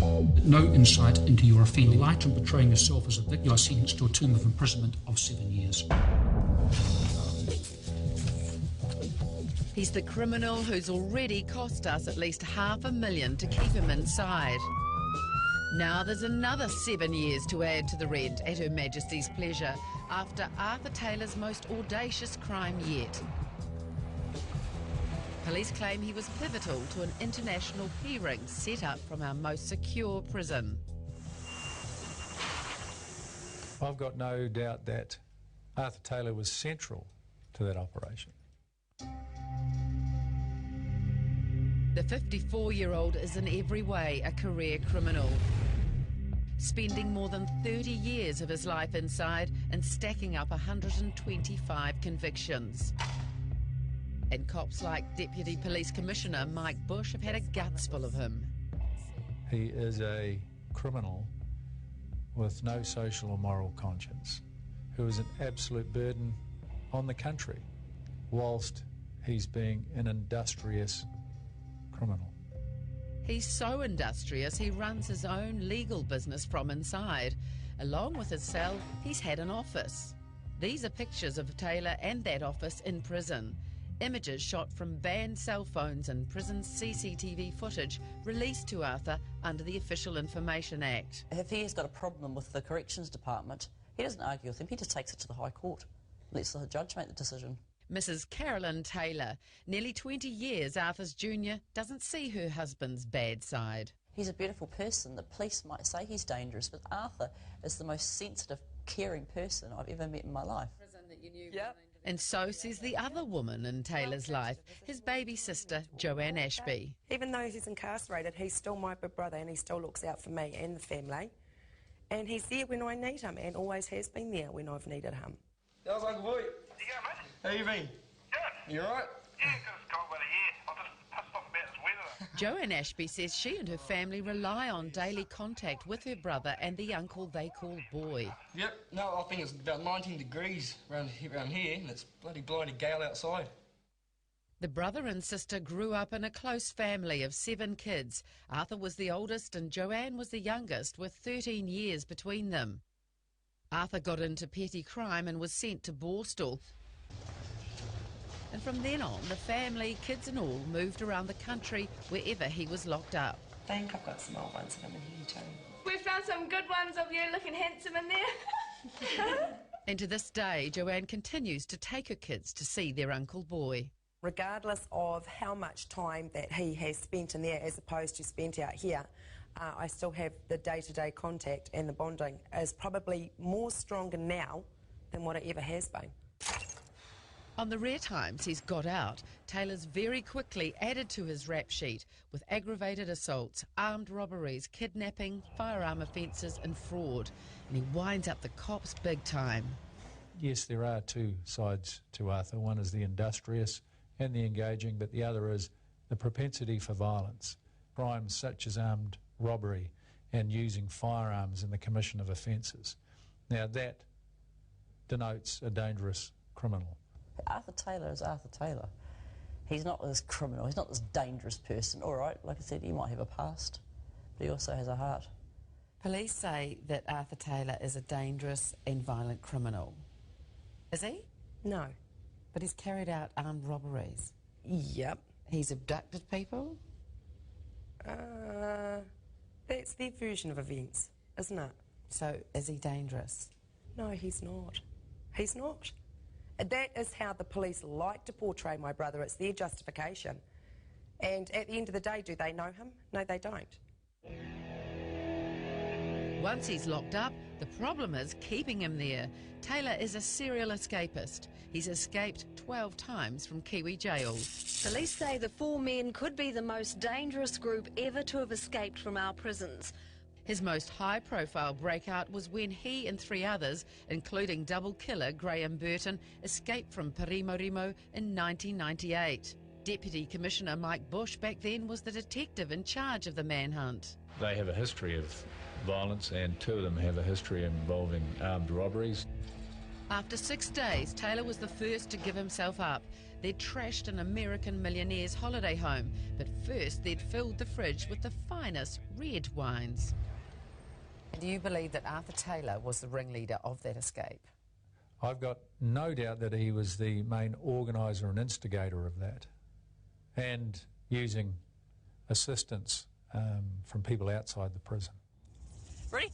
No insight into your offending light and portraying yourself as a victim. You are sentenced to a term of imprisonment of 7 years. He's the criminal who's already cost us at least $500,000 to keep him inside. Now there's another 7 years to add to the rent at Her Majesty's pleasure after Arthur Taylor's most audacious crime yet. Police claim he was pivotal to an international P-ring set up from our most secure prison. I've got no doubt that Arthur Taylor was central to that operation. The 54-year-old is in every way a career criminal, spending more than 30 years of his life inside and stacking up 125 convictions. And cops like Deputy Police Commissioner Mike Bush have had a guts full of him. He is a criminal with no social or moral conscience, who is an absolute burden on the country, whilst he's being an industrious criminal. He's so industrious he runs his own legal business from inside. Along with his cell, he's had an office. These are pictures of Taylor and that office in prison. Images shot from banned cell phones and prison CCTV footage released to Arthur under the Official Information Act. If he has got a problem with the Corrections Department, he doesn't argue with them, he just takes it to the High Court. Lets the judge make the decision. Mrs. Carolyn Taylor, nearly 20 years Arthur's junior, doesn't see her husband's bad side. He's a beautiful person. The police might say he's dangerous, but Arthur is the most sensitive, caring person I've ever met in my life. Yep. And so says the other woman in Taylor's life, his baby sister, Joanne Ashby. Even though he's incarcerated, he's still my big brother and he still looks out for me and the family. And he's there when I need him and always has been there when I've needed him. That was Uncle Boy. Yeah, mate. How you been? Good. You alright? Yeah, because it's cold weather, yeah. I'm just pissed off about this weather. Joanne Ashby says she and her family rely on daily contact with her brother and the uncle they call Boy. Yep. No, I think it's about 19 degrees around here and it's bloody blinding gale outside. The brother and sister grew up in a close family of 7 kids. Arthur was the oldest and Joanne was the youngest, with 13 years between them. Arthur got into petty crime and was sent to Borstal. And from then on, the family, kids and all, moved around the country wherever he was locked up. I think I've got some old ones of him in here too. We've found some good ones of you looking handsome in there. And to this day, Joanne continues to take her kids to see their Uncle Boy. Regardless of how much time that he has spent in there as opposed to spent out here, I still have the day-to-day contact, and the bonding is probably more stronger now than what it ever has been. On the rare times he's got out, Taylor's very quickly added to his rap sheet with aggravated assaults, armed robberies, kidnapping, firearm offences and fraud. And he winds up the cops big time. Yes, there are two sides to Arthur. One is the industrious and the engaging, but the other is the propensity for violence. Crimes such as armed robbery and using firearms in the commission of offences. Now that denotes a dangerous criminal. Arthur Taylor is Arthur Taylor. He's not this criminal, he's not this dangerous person. All right, like I said, he might have a past, but he also has a heart. Police say that Arthur Taylor is a dangerous and violent criminal. Is he? No. But he's carried out armed robberies. Yep. He's abducted people? That's their version of events, isn't it? So is he dangerous? No, he's not. He's not. That is how the police like to portray my brother. It's their justification. And at the end of the day, do they know him? No, they don't. Once he's locked up, the problem is keeping him there. Taylor is a serial escapist. He's escaped 12 times from Kiwi jails. Police say the 4 men could be the most dangerous group ever to have escaped from our prisons. His most high-profile breakout was when he and 3 others, including double killer Graham Burton, escaped from Parimorimo in 1998. Deputy Commissioner Mike Bush back then was the detective in charge of the manhunt. They have a history of violence, and 2 of them have a history involving armed robberies. After 6 days, Taylor was the first to give himself up. They'd trashed an American millionaire's holiday home, but first they'd filled the fridge with the finest red wines. Do you believe that Arthur Taylor was the ringleader of that escape? I've got no doubt that he was the main organiser and instigator of that, and using assistance from people outside the prison. Ready?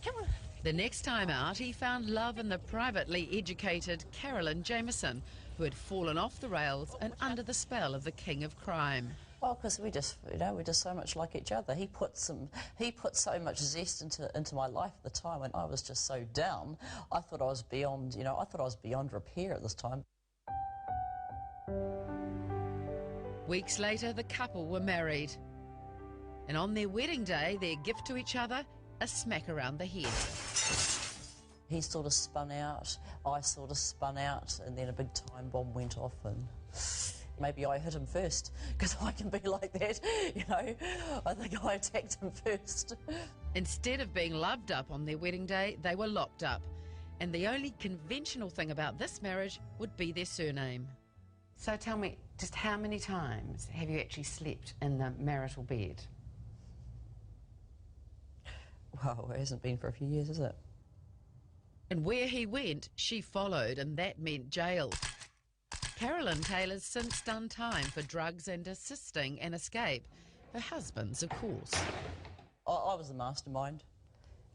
Come on. The next time out, he found love in the privately educated Carolyn Jameson, who had fallen off the rails and under the spell of the king of crime. Well, because we just, we're just so much like each other. He put so much zest into my life at the time when I was just so down. I thought I was beyond, I thought I was beyond repair at this time. Weeks later, the couple were married. And on their wedding day, their gift to each other, a smack around the head. He sort of spun out, I sort of spun out, and then a big time bomb went off, and maybe I hit him first, because I can be like that, I think I attacked him first. Instead of being loved up on their wedding day, they were locked up. And the only conventional thing about this marriage would be their surname. So tell me, just how many times have you actually slept in the marital bed? Well, it hasn't been for a few years, has it? And where he went, she followed, and that meant jail. Carolyn Taylor's since done time for drugs and assisting an escape. Her husband's, of course. I was the mastermind.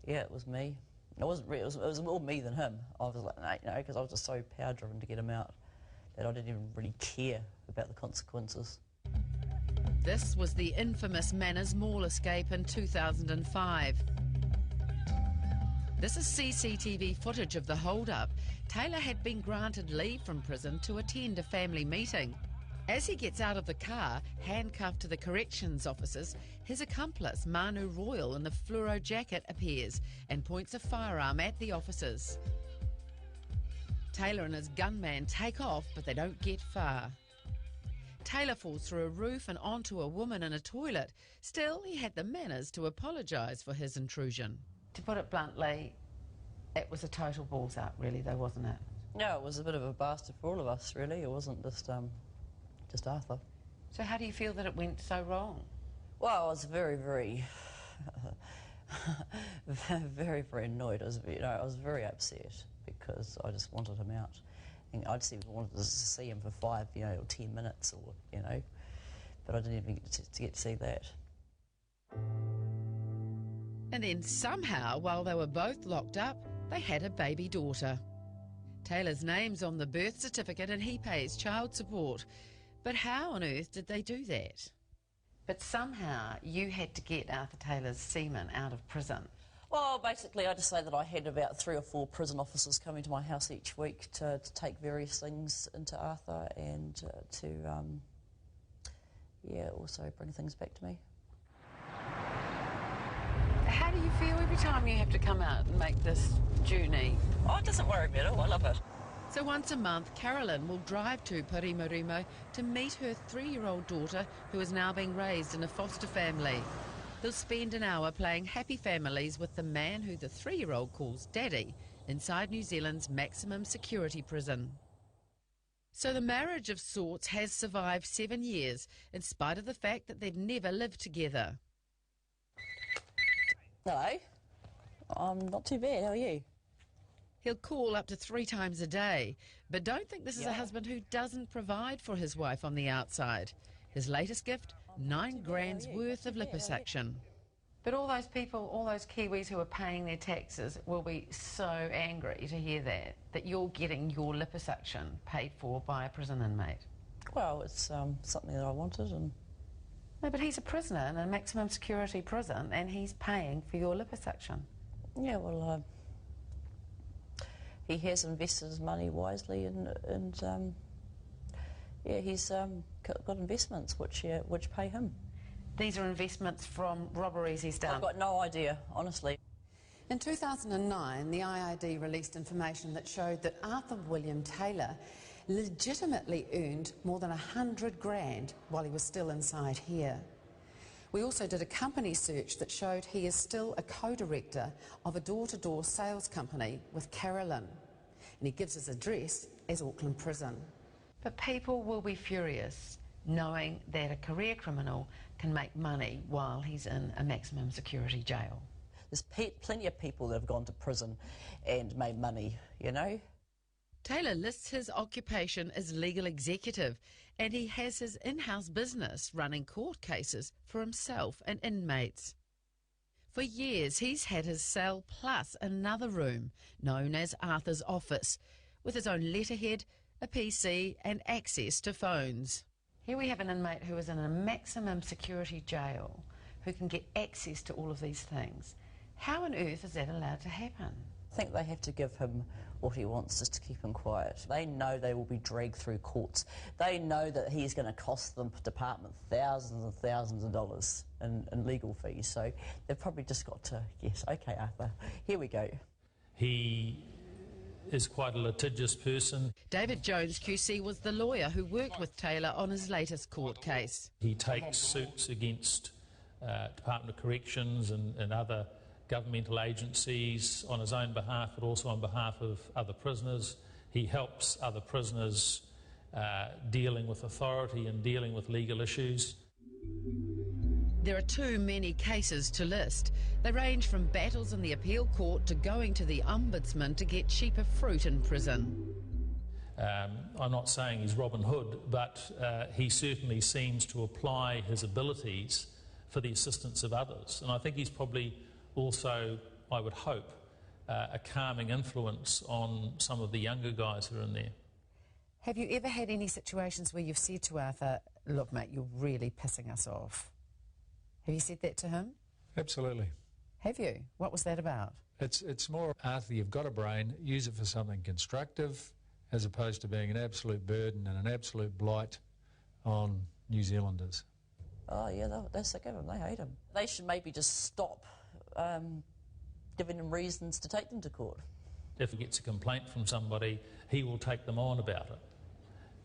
Yeah, it was me. It wasn't really, it was more me than him. I was like, because I was just so power-driven to get him out that I didn't even really care about the consequences. This was the infamous Manners Mall escape in 2005. This is CCTV footage of the hold-up. Taylor had been granted leave from prison to attend a family meeting. As he gets out of the car, handcuffed to the corrections officers, his accomplice, Manu Royal, in the fluoro jacket, appears and points a firearm at the officers. Taylor and his gunman take off, but they don't get far. Taylor falls through a roof and onto a woman in a toilet. Still, he had the manners to apologise for his intrusion. To put it bluntly, it was a total balls up, really, though, wasn't it? No, it was a bit of a bastard for all of us, really. It wasn't just Arthur. So how do you feel that it went so wrong? Well, I was very, very, very, very annoyed. I was very upset because I just wanted him out. And I just even wanted to see him for 5, or 10 minutes, or but I didn't even get to see that. And then somehow, while they were both locked up, they had a baby daughter. Taylor's name's on the birth certificate and he pays child support. But how on earth did they do that? But somehow you had to get Arthur Taylor's semen out of prison. Well, basically, I just say that I had about 3 or 4 prison officers coming to my house each week to take various things into Arthur and also bring things back to me. How do you feel every time you have to come out and make this journey? Oh, it doesn't worry me at all. I love it. So once a month, Carolyn will drive to Parimarima to meet her 3-year-old daughter, who is now being raised in a foster family. They'll spend an hour playing happy families with the man who the 3-year-old calls Daddy inside New Zealand's maximum security prison. So the marriage of sorts has survived 7 years, in spite of the fact that they've never lived together. Hello. I'm not too bad. How are you? He'll call up to 3 times a day, but don't think this is a husband who doesn't provide for his wife on the outside. His latest gift, 9 grand's worth of liposuction. But all those people, all those Kiwis who are paying their taxes will be so angry to hear that you're getting your liposuction paid for by a prison inmate. Well, it's something that I wanted, and... No, but he's a prisoner in a maximum security prison and he's paying for your liposuction. Yeah, well, he has invested his money wisely, and he's got investments which pay him. These are investments from robberies he's done? I've got no idea, honestly. In 2009, the IID released information that showed that Arthur William Taylor legitimately earned more than 100 grand while he was still inside here. We also did a company search that showed he is still a co-director of a door-to-door sales company with Carolyn, and he gives his address as Auckland Prison. But people will be furious knowing that a career criminal can make money while he's in a maximum security jail. There's plenty of people that have gone to prison and made money, you know. Taylor lists his occupation as legal executive, and he has his in-house business running court cases for himself and inmates. For years, he's had his cell plus another room, known as Arthur's office, with his own letterhead, a PC and access to phones. Here we have an inmate who is in a maximum security jail, who can get access to all of these things. How on earth is that allowed to happen? I think they have to give him what he wants just to keep him quiet. They know they will be dragged through courts. They know that he's going to cost the department thousands and thousands of dollars in legal fees. So they've probably just got to, yes, OK, Arthur, here we go. He is quite a litigious person. David Jones QC was the lawyer who worked with Taylor on his latest court case. He takes suits against Department of Corrections and other governmental agencies on his own behalf, but also on behalf of other prisoners. He helps other prisoners dealing with authority and dealing with legal issues. There are too many cases to list. They range from battles in the appeal court to going to the ombudsman to get cheaper fruit in prison. I'm not saying he's Robin Hood, but he certainly seems to apply his abilities for the assistance of others. And I think he's probably also, I would hope, a calming influence on some of the younger guys who are in there. Have you ever had any situations where you've said to Arthur, look mate, you're really pissing us off? Have you said that to him? Absolutely. Have you? What was that about? It's more, Arthur, you've got a brain, use it for something constructive, as opposed to being an absolute burden and an absolute blight on New Zealanders. Oh yeah, they're sick of him, they hate him. They should maybe just stop giving them reasons to take them to court. If he gets a complaint from somebody, he will take them on about it.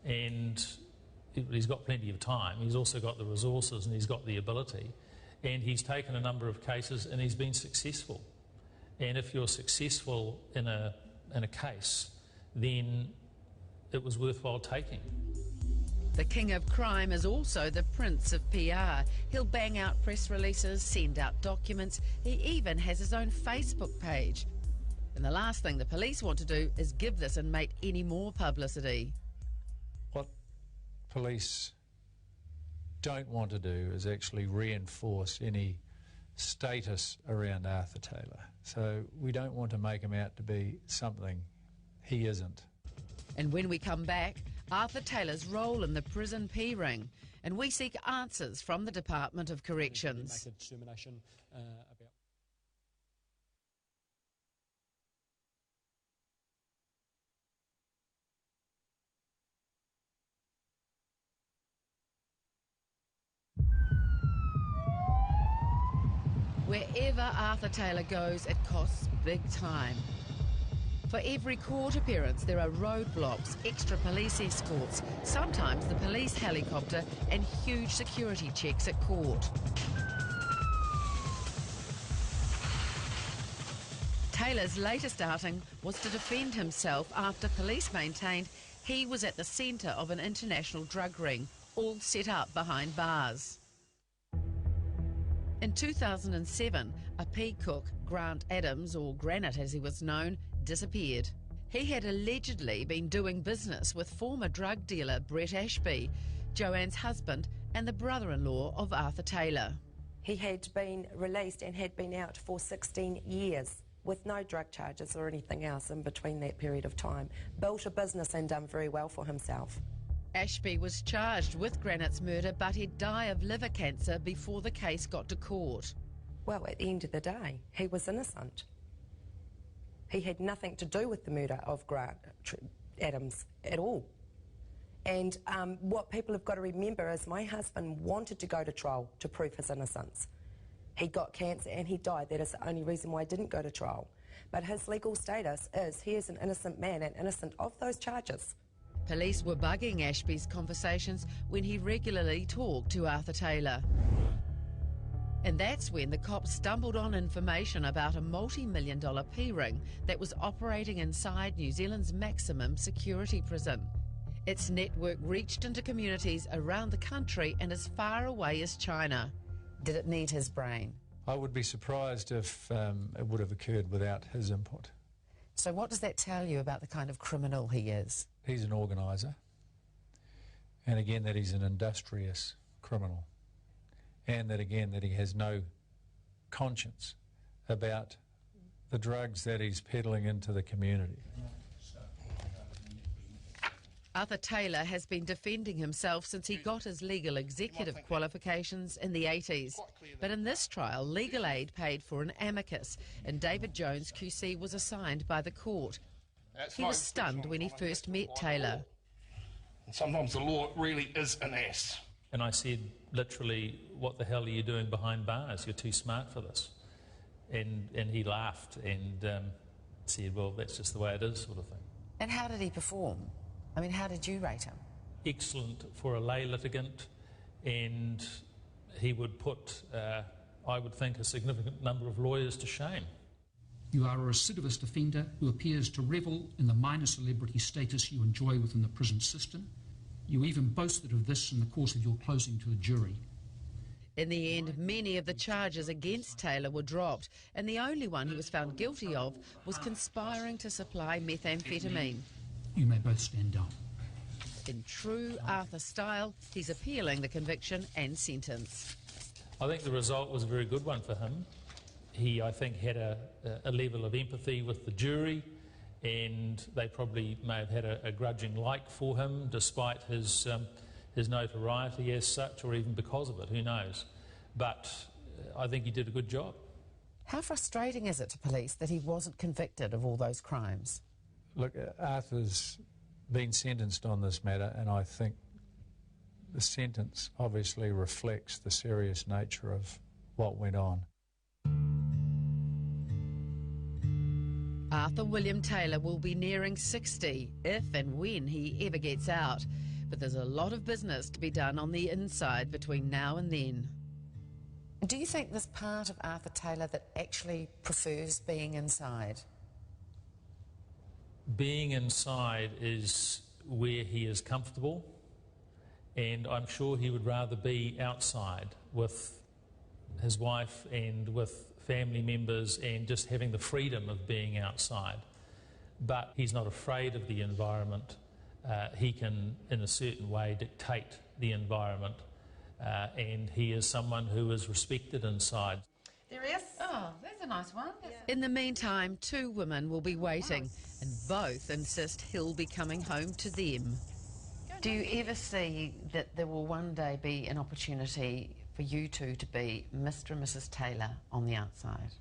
And he's got plenty of time, he's also got the resources and he's got the ability. And he's taken a number of cases and he's been successful. And if you're successful in a case, then it was worthwhile taking. The king of crime is also the prince of PR. He'll bang out press releases, send out documents. He even has his own Facebook page. And the last thing the police want to do is give this inmate any more publicity. What police don't want to do is actually reinforce any status around Arthur Taylor. So we don't want to make him out to be something he isn't. And when we come back, Arthur Taylor's role in the prison P-ring, and we seek answers from the Department of Corrections. Make a determination about. Wherever Arthur Taylor goes, it costs big time. For every court appearance, there are roadblocks, extra police escorts, sometimes the police helicopter, and huge security checks at court. Taylor's latest outing was to defend himself after police maintained he was at the centre of an international drug ring, all set up behind bars. In 2007, a pea cook, Grant Adams, or Granite as he was known, disappeared. He had allegedly been doing business with former drug dealer Brett Ashby, Joanne's husband and the brother-in-law of Arthur Taylor. He had been released and had been out for 16 years with no drug charges or anything else in between that period of time. Built a business and done very well for himself. Ashby was charged with Granite's murder, but he'd die of liver cancer before the case got to court. Well, at the end of the day, he was innocent. He had nothing to do with the murder of Grant Adams at all. And what people have got to remember is my husband wanted to go to trial to prove his innocence. He got cancer and he died. That is the only reason why he didn't go to trial. But his legal status is he is an innocent man and innocent of those charges. Police were bugging Ashby's conversations when he regularly talked to Arthur Taylor. And that's when the cops stumbled on information about a multi-million-dollar P-ring that was operating inside New Zealand's maximum security prison. Its network reached into communities around the country and as far away as China. Did it need his brain? I would be surprised if it would have occurred without his input. So what does that tell you about the kind of criminal he is? He's an organiser, and again that he's an industrious criminal, and that again that he has no conscience about the drugs that he's peddling into the community. Arthur Taylor has been defending himself since he got his legal executive qualifications in the 80s. But in this trial, legal aid paid for an amicus, and David Jones QC was assigned by the court. He was stunned when he first met Taylor. And sometimes the law really is an ass. And I said, literally, what the hell are you doing behind bars? You're too smart for this. And he laughed and said, well, that's just the way it is, sort of thing. And how did he perform? I mean, how did you rate him? Excellent for a lay litigant, and he would put, I would think, a significant number of lawyers to shame. You are a recidivist offender who appears to revel in the minor celebrity status you enjoy within the prison system. You even boasted of this in the course of your closing to a jury. In the end, many of the charges against Taylor were dropped, and the only one he was found guilty of was conspiring to supply methamphetamine. You may both stand down. In true Arthur style, he's appealing the conviction and sentence. I think the result was a very good one for him. He, I think, had a level of empathy with the jury, and they probably may have had a grudging like for him, despite his notoriety as such, or even because of it, who knows. But I think he did a good job. How frustrating is it to police that he wasn't convicted of all those crimes? Look, Arthur's been sentenced on this matter, and I think the sentence obviously reflects the serious nature of what went on. Arthur William Taylor will be nearing 60 if and when he ever gets out. But there's a lot of business to be done on the inside between now and then. Do you think there's part of Arthur Taylor that actually prefers being inside? Being inside is where he is comfortable, and I'm sure he would rather be outside with his wife and with family members and just having the freedom of being outside. But he's not afraid of the environment. He can, in a certain way, dictate the environment, and he is someone who is respected inside. There is. Oh, there's a nice one. In the meantime, two women will be waiting, and both insist he'll be coming home to them. Do you ever see that there will one day be an opportunity for you two to be Mr. and Mrs. Taylor on the outside?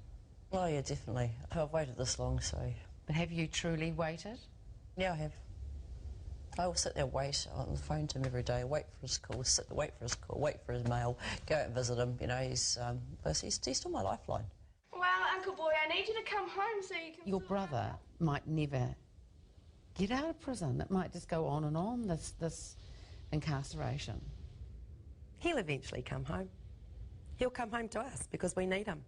Oh, yeah, definitely. I've waited this long, so... But have you truly waited? Yeah, I have. I will sit there, wait on the phone to him every day, wait for his call, sit there, wait for his call, wait for his mail, go out and visit him. You know, he's still my lifeline. Well, Uncle Boy, I need you to come home so you can... Your brother might never get out of prison. It might just go on and on, this incarceration. He'll eventually come home. He'll come home to us because we need him.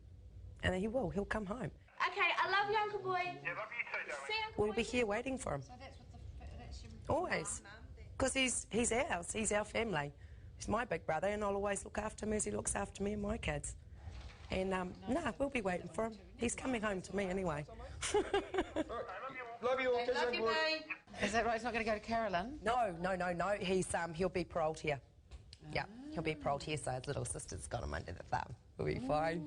And he will. He'll come home. Okay, I love you, Uncle Boy. Yeah, love you too, darling. See you, Uncle We'll be here waiting for him. So that's your... Always. Because he's ours. He's our family. He's my big brother, and I'll always look after him as he looks after me and my kids. And, we'll be waiting for him. He's coming home to me anyway. Love you all. Love you, mate. Is that right? He's not going to go to Carolyn? No. He'll be paroled here. Yeah, he'll be paroled here, so his little sister's got him under the thumb. We'll be fine.